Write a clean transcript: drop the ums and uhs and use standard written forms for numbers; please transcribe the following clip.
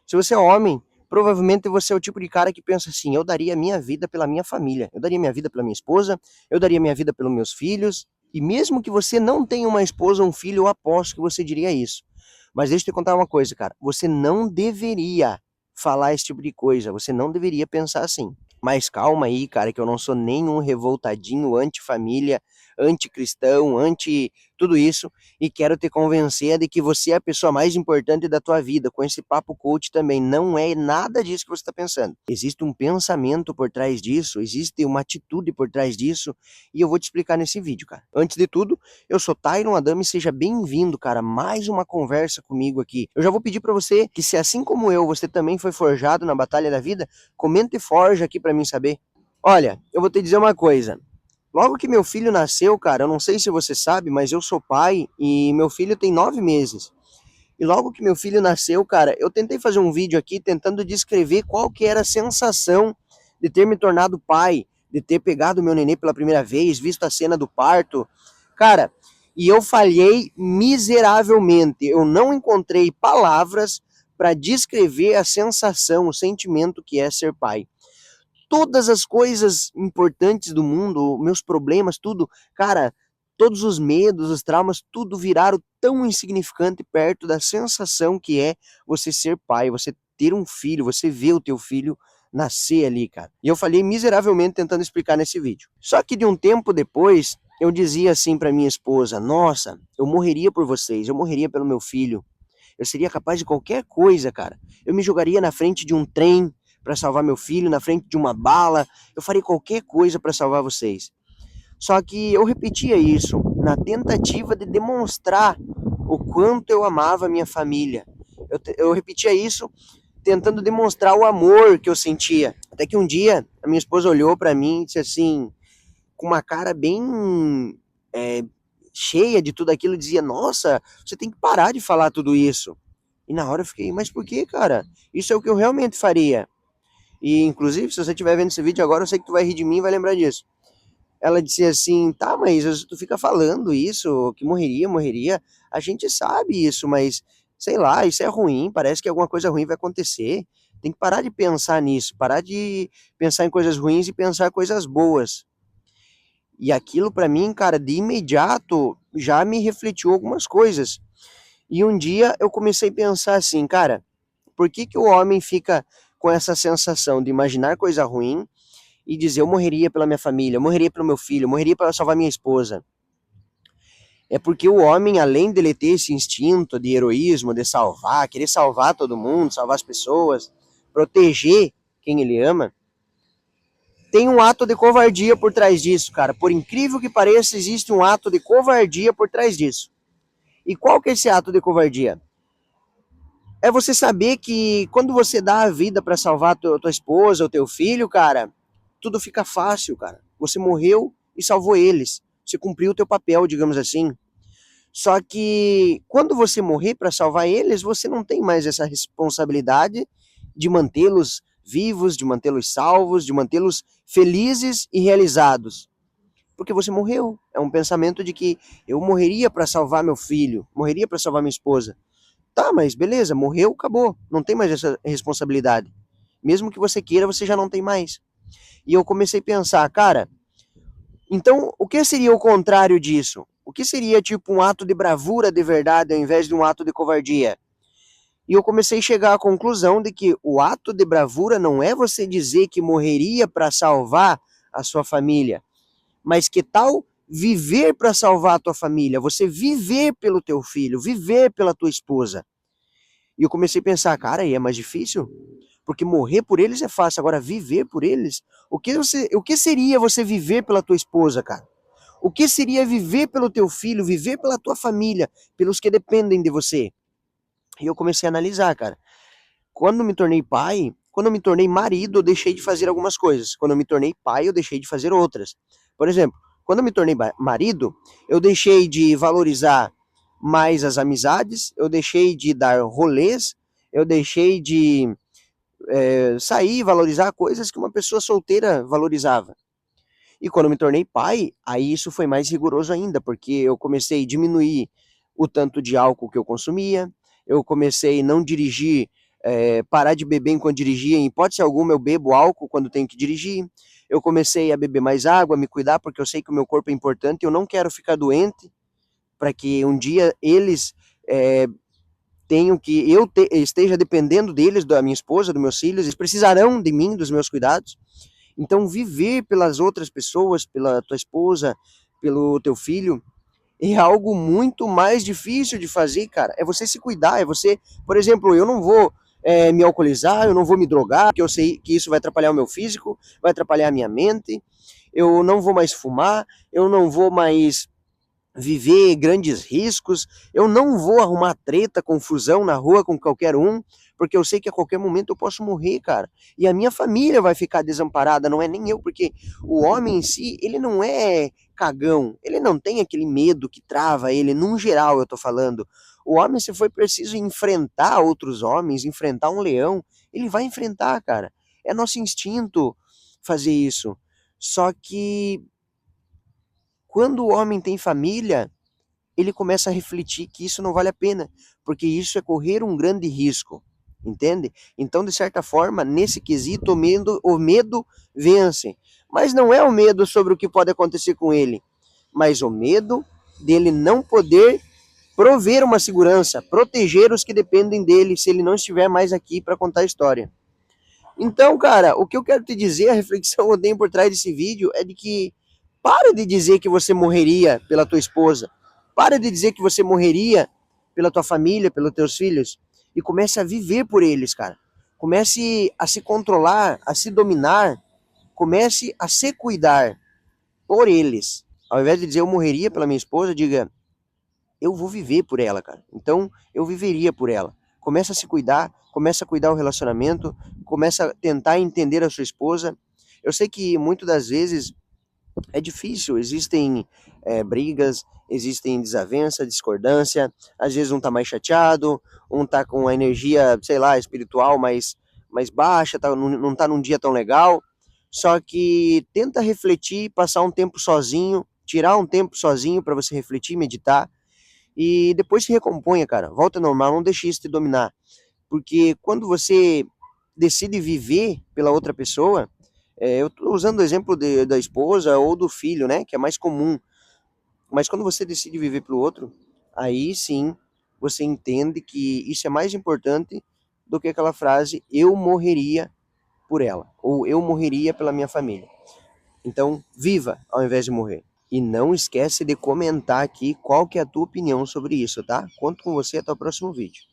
Se você é homem, provavelmente você é o tipo de cara que pensa assim: eu daria a minha vida pela minha família, eu daria minha vida pela minha esposa, eu daria minha vida pelos meus filhos. E mesmo que você não tenha uma esposa ou um filho, eu aposto que você diria isso. Mas deixa eu te contar uma coisa, cara. Você não deveria falar esse tipo de coisa. Você não deveria pensar assim. Mas calma aí, cara, que eu não sou nenhum revoltadinho anti-família, anticristão, anti tudo isso, e quero te convencer de que você é a pessoa mais importante da tua vida. Com esse papo coach também não é nada disso que você está pensando. Existe um pensamento por trás disso, existe uma atitude por trás disso, e eu vou te explicar nesse vídeo, cara. Antes de tudo, eu sou Tyron Adame, seja bem-vindo, cara, mais uma conversa comigo aqui. Eu já vou pedir para você que, se assim como eu, você também foi forjado na batalha da vida, comenta e forja aqui para mim saber. Olha, eu vou te dizer uma coisa. Logo que meu filho nasceu, cara, eu não sei se você sabe, mas eu sou pai e meu filho tem 9 meses. E logo que meu filho nasceu, cara, eu tentei fazer um vídeo aqui tentando descrever qual que era a sensação de ter me tornado pai, de ter pegado meu nenê pela primeira vez, visto a cena do parto. Cara, e eu falhei miseravelmente. Eu não encontrei palavras para descrever a sensação, o sentimento que é ser pai. Todas as coisas importantes do mundo, meus problemas, tudo, cara, todos os medos, os traumas, tudo viraram tão insignificante perto da sensação que é você ser pai, você ter um filho, você ver o teu filho nascer ali, cara. E eu falei miseravelmente tentando explicar nesse vídeo. Só que de um tempo depois, eu dizia assim para minha esposa: "Nossa, eu morreria por vocês, eu morreria pelo meu filho. Eu seria capaz de qualquer coisa, cara. Eu me jogaria na frente de um trem para salvar meu filho, na frente de uma bala. Eu faria qualquer coisa para salvar vocês." Só que eu repetia isso na tentativa de demonstrar o quanto eu amava a minha família. Eu repetia isso tentando demonstrar o amor que eu sentia. Até que um dia a minha esposa olhou para mim e disse assim, com uma cara bem é, cheia de tudo aquilo, dizia: "Nossa, você tem que parar de falar tudo isso." E na hora eu fiquei: "Mas por que, cara? Isso é o que eu realmente faria." E inclusive, se você estiver vendo esse vídeo agora, eu sei que tu vai rir de mim e vai lembrar disso. Ela disse assim: "Tá, mas tu fica falando isso, que morreria, morreria. A gente sabe isso, mas sei lá, isso é ruim, parece que alguma coisa ruim vai acontecer. Tem que parar de pensar nisso, parar de pensar em coisas ruins e pensar coisas boas." E aquilo para mim, cara, de imediato já me refletiu algumas coisas. E um dia eu comecei a pensar assim, cara, por que que o homem fica com essa sensação de imaginar coisa ruim e dizer: "Eu morreria pela minha família, eu morreria pelo meu filho, eu morreria para salvar minha esposa"? É porque o homem, além dele ter esse instinto de heroísmo, de salvar, querer salvar todo mundo, salvar as pessoas, proteger quem ele ama, tem um ato de covardia por trás disso, cara. Por incrível que pareça, existe um ato de covardia por trás disso. E qual que é esse ato de covardia? É você saber que quando você dá a vida para salvar tua esposa ou teu filho, cara, tudo fica fácil, cara. Você morreu e salvou eles. Você cumpriu o teu papel, digamos assim. Só que quando você morrer para salvar eles, você não tem mais essa responsabilidade de mantê-los vivos, de mantê-los salvos, de mantê-los felizes e realizados. Porque você morreu. É um pensamento de que eu morreria para salvar meu filho, morreria para salvar minha esposa. Tá, mas beleza, morreu, acabou. Não tem mais essa responsabilidade. Mesmo que você queira, você já não tem mais. E eu comecei a pensar, cara, então o que seria o contrário disso? O que seria tipo um ato de bravura de verdade ao invés de um ato de covardia? E eu comecei a chegar à conclusão de que o ato de bravura não é você dizer que morreria para salvar a sua família, mas que tal viver para salvar a tua família, você viver pelo teu filho, viver pela tua esposa. E eu comecei a pensar, cara, aí é mais difícil, porque morrer por eles é fácil, agora viver por eles, o que seria você viver pela tua esposa, cara? O que seria viver pelo teu filho, viver pela tua família, pelos que dependem de você? E eu comecei a analisar, cara. Quando me tornei pai, quando eu me tornei marido, eu deixei de fazer algumas coisas. Quando eu me tornei pai, eu deixei de fazer outras. Por exemplo, quando eu me tornei marido, eu deixei de valorizar mais as amizades, eu deixei de dar rolês, eu deixei de sair, valorizar coisas que uma pessoa solteira valorizava. E quando eu me tornei pai, aí isso foi mais rigoroso ainda, porque eu comecei a diminuir o tanto de álcool que eu consumia, eu comecei a não dirigir parar de beber enquanto dirigir. Em hipótese alguma, eu bebo álcool quando tenho que dirigir. Eu comecei a beber mais água, me cuidar, porque eu sei que o meu corpo é importante. Eu não quero ficar doente para que um dia eles tenham que esteja dependendo deles, da minha esposa, dos meus filhos. Eles precisarão de mim, dos meus cuidados. Então, viver pelas outras pessoas, pela tua esposa, pelo teu filho, é algo muito mais difícil de fazer, cara. É você se cuidar, é você, por exemplo, eu não vou me alcoolizar, eu não vou me drogar, porque eu sei que isso vai atrapalhar o meu físico, vai atrapalhar a minha mente. Eu não vou mais fumar, eu não vou mais viver grandes riscos, eu não vou arrumar treta, confusão na rua com qualquer um, porque eu sei que a qualquer momento eu posso morrer, cara. E a minha família vai ficar desamparada, não é nem eu, porque o homem em si, ele não é cagão, ele não tem aquele medo que trava ele, num geral eu tô falando. O homem, se for preciso enfrentar outros homens, enfrentar um leão, ele vai enfrentar, cara. É nosso instinto fazer isso. Só que quando o homem tem família, ele começa a refletir que isso não vale a pena, porque isso é correr um grande risco, entende? Então, de certa forma, nesse quesito, o medo vence. Mas não é o medo sobre o que pode acontecer com ele, mas o medo dele não poder prover uma segurança, proteger os que dependem dele se ele não estiver mais aqui para contar a história. Então, cara, o que eu quero te dizer, a reflexão que eu tenho por trás desse vídeo é de que para de dizer que você morreria pela tua esposa. Para de dizer que você morreria pela tua família, pelos teus filhos. E comece a viver por eles, cara. Comece a se controlar, a se dominar. Comece a se cuidar por eles. Ao invés de dizer eu morreria pela minha esposa, diga eu vou viver por ela, cara. Então eu viveria por ela. Começa a se cuidar, começa a cuidar o relacionamento, começa a tentar entender a sua esposa. Eu sei que muitas das vezes é difícil, existem brigas, existem desavença, discordância, às vezes um tá mais chateado, um tá com a energia, sei lá, espiritual mais baixa, não tá num dia tão legal, só que tenta refletir, passar um tempo sozinho, tirar um tempo sozinho para você refletir, meditar, e depois se recomponha, cara, volta ao normal, não deixe isso te dominar, porque quando você decide viver pela outra pessoa, eu estou usando o exemplo da esposa ou do filho, né? Que é mais comum. Mas quando você decide viver para o outro, aí sim você entende que isso é mais importante do que aquela frase eu morreria por ela ou eu morreria pela minha família. Então, viva ao invés de morrer. E não esquece de comentar aqui qual que é a tua opinião sobre isso, tá? Conto com você até o próximo vídeo.